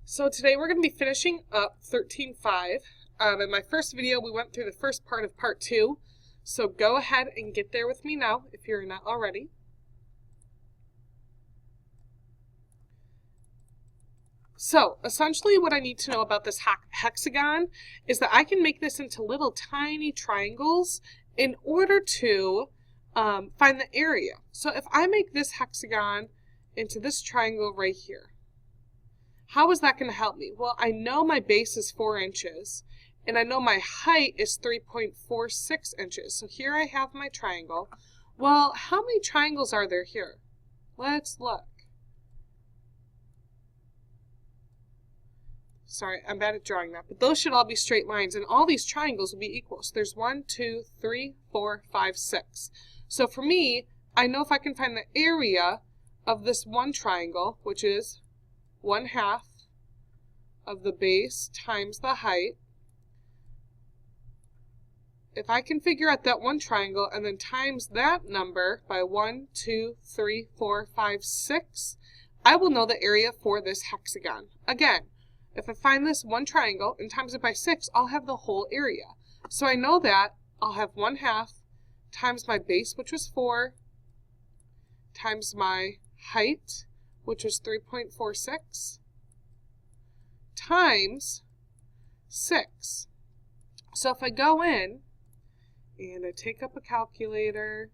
So today we're going to be finishing up 13.5. In my first video, we went through the first part of part 2. So go ahead and get there with me now if you're not already. So essentially what I need to know about this hexagon is that I can make this into little tiny triangles in order to find the area. So if I make this hexagon into this triangle right here, how is that going to help me? Well, I know my base is 4 inches, and I know my height is 3.46 inches. So here I have my triangle. Well, how many triangles are there here? Let's look. Sorry, I'm bad at drawing that, but those should all be straight lines, and all these triangles will be equal. So there's 1, 2, 3, 4, 5, 6. So for me, I know if I can find the area of this one triangle, which is 1/2 of the base times the height. If I can figure out that one triangle and then times that number by 1, 2, 3, 4, 5, 6, I will know the area for this hexagon. Again, if I find this one triangle and times it by 6, I'll have the whole area. So I know that I'll have 1/2 times my base, which was 4, times my height, which was 3.46, times 6. So if I go in and I take up a calculator,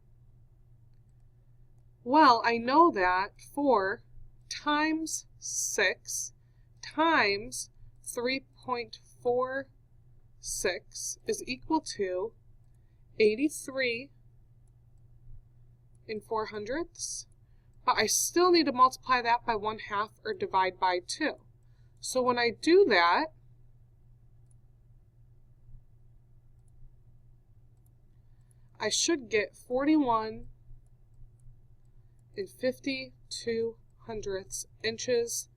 well, I know that 4 times 6 times 3.46 is equal to 83 400ths. But I still need to multiply that by 1/2 or divide by 2. So when I do that, I should get 41 5200ths inches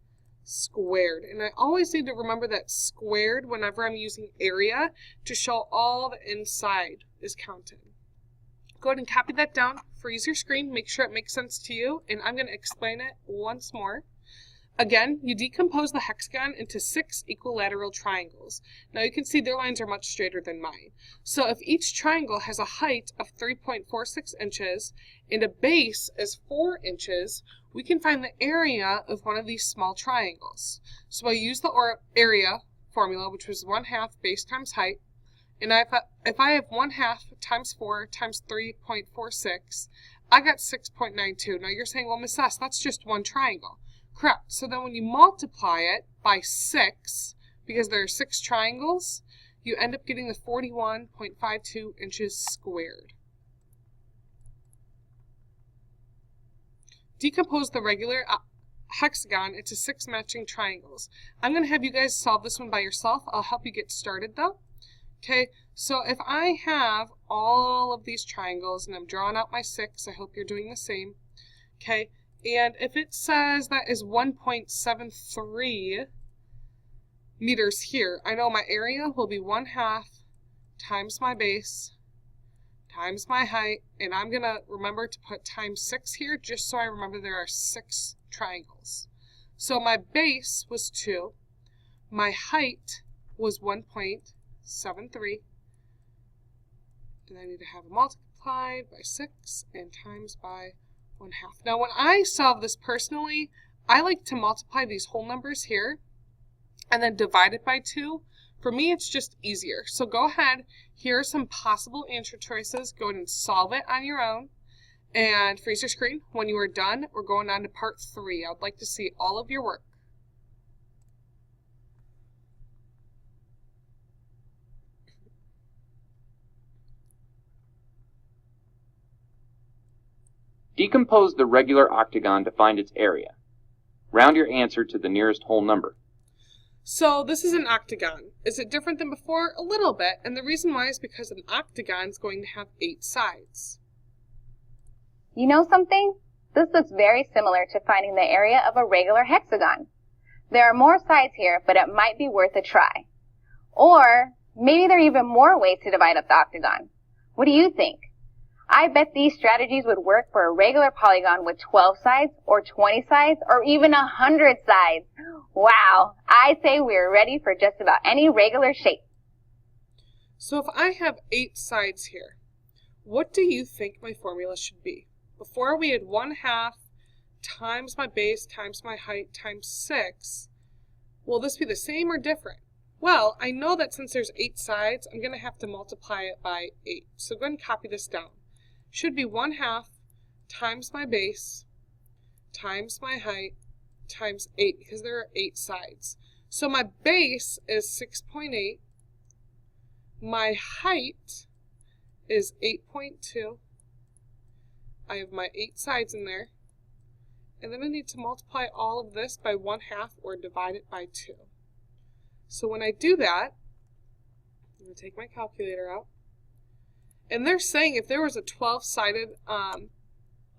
squared. And I always need to remember that squared whenever I'm using area to show all the inside is counted. Go ahead and copy that down, freeze your screen, make sure it makes sense to you, and I'm going to explain it once more. Again, you decompose the hexagon into 6 equilateral triangles. Now you can see their lines are much straighter than mine. So if each triangle has a height of 3.46 inches and a base is 4 inches, we can find the area of one of these small triangles. So I use the area formula, which was 1/2 base times height. And if I have 1/2 times 4 times 3.46, I got 6.92. Now you're saying, well, Miss S, that's just one triangle. Correct. So then when you multiply it by 6, because there are 6 triangles, you end up getting the 41.52 inches squared. Decompose the regular hexagon into 6 matching triangles. I'm going to have you guys solve this one by yourself. I'll help you get started though. Okay, so if I have all of these triangles and I'm drawing out my 6, I hope you're doing the same. Okay, and if it says that is 1.73 meters here, I know my area will be 1/2 times my base times my height, and I'm going to remember to put times 6 here just so I remember there are 6 triangles. So my base was 2, my height was 1.73, and I need to have it multiplied by 6 and times by 1/2. Now when I solve this personally, I like to multiply these whole numbers here and then divide it by 2. For me, it's just easier. So go ahead, here are some possible answer choices. Go ahead and solve it on your own and freeze your screen. When you are done, we're going on to part 3. I would like to see all of your work. Decompose the regular octagon to find its area. Round your answer to the nearest whole number. So this is an octagon. Is it different than before? A little bit, and the reason why is because an octagon is going to have 8 sides. You know something? This looks very similar to finding the area of a regular hexagon. There are more sides here, but it might be worth a try. Or maybe there are even more ways to divide up the octagon. What do you think? I bet these strategies would work for a regular polygon with 12 sides or 20 sides or even 100 sides. Wow, I say we're ready for just about any regular shape. So if I have 8 sides here, what do you think my formula should be? Before we had 1/2 times my base times my height times 6. Will this be the same or different? Well, I know that since there's 8 sides, I'm going to have to multiply it by 8. So go ahead and copy this down. Should be 1/2 times my base times my height times 8 because there are 8 sides. So my base is 6.8. My height is 8.2. I have my 8 sides in there. And then I need to multiply all of this by 1/2 or divide it by 2. So when I do that, I'm going to take my calculator out. And they're saying if there was a 12-sided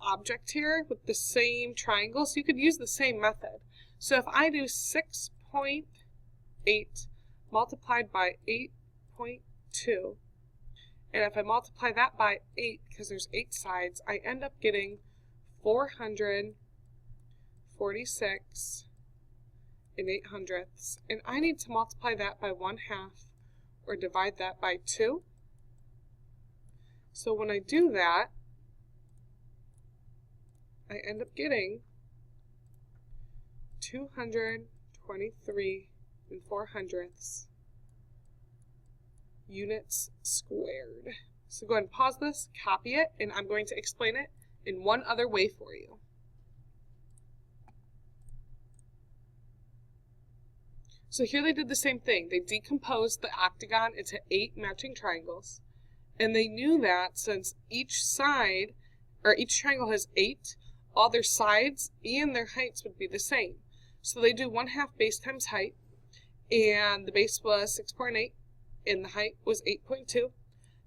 object here with the same triangles, you could use the same method. So if I do 6.8 multiplied by 8.2, and if I multiply that by 8, because there's 8 sides, I end up getting 446 8/100ths, and I need to multiply that by 1/2 or divide that by 2. So when I do that, I end up getting 223 400ths units squared. So go ahead and pause this, copy it, and I'm going to explain it in one other way for you. So here they did the same thing. They decomposed the octagon into 8 matching triangles. And they knew that since each side, or each triangle has 8, all their sides and their heights would be the same. So they do 1/2 base times height, and the base was 6.8, and the height was 8.2.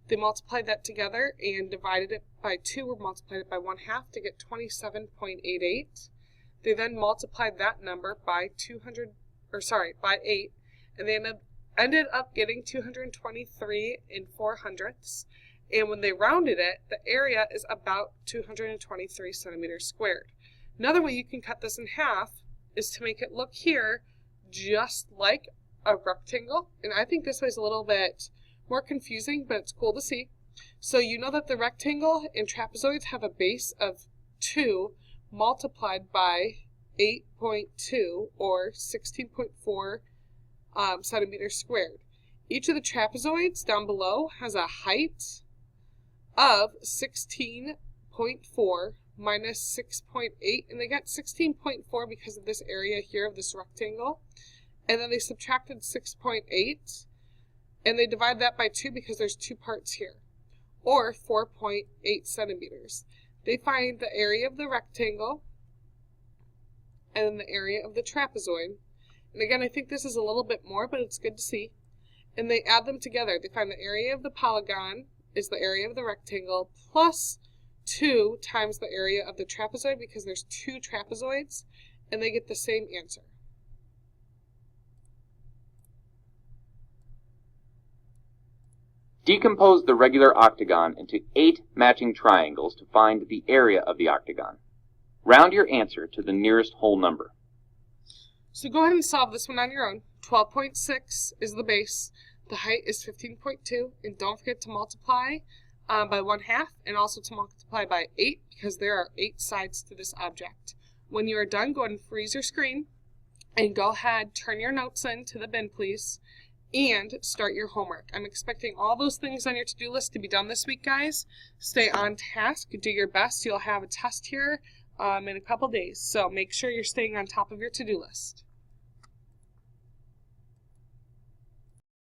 They multiplied that together and divided it by 2, or multiplied it by 1/2 to get 27.88. They then multiplied that number by by 8, and they ended up getting 223 400ths. And when they rounded it, the area is about 223 centimeters squared. Another way you can cut this in half is to make it look here just like a rectangle. And I think this way is a little bit more confusing, but it's cool to see. So you know that the rectangle and trapezoids have a base of 2 multiplied by 8.2 or 16.4 centimeters squared. Each of the trapezoids down below has a height of 16.4 minus 6.8, and they got 16.4 because of this area here of this rectangle. And then they subtracted 6.8, and they divide that by 2 because there's 2 parts here, or 4.8 centimeters. They find the area of the rectangle and then the area of the trapezoid. And again, I think this is a little bit more, but it's good to see. And they add them together. They find the area of the polygon is the area of the rectangle plus 2 times the area of the trapezoid because there's 2 trapezoids, and they get the same answer. Decompose the regular octagon into 8 matching triangles to find the area of the octagon. Round your answer to the nearest whole number. So go ahead and solve this one on your own. 12.6 is the base. The height is 15.2. And don't forget to multiply by 1/2 and also to multiply by 8 because there are 8 sides to this object. When you are done, go ahead and freeze your screen and go ahead, turn your notes in to the bin, please, and start your homework. I'm expecting all those things on your to-do list to be done this week, guys. Stay on task. Do your best. You'll have a test here in a couple days. So make sure you're staying on top of your to-do list.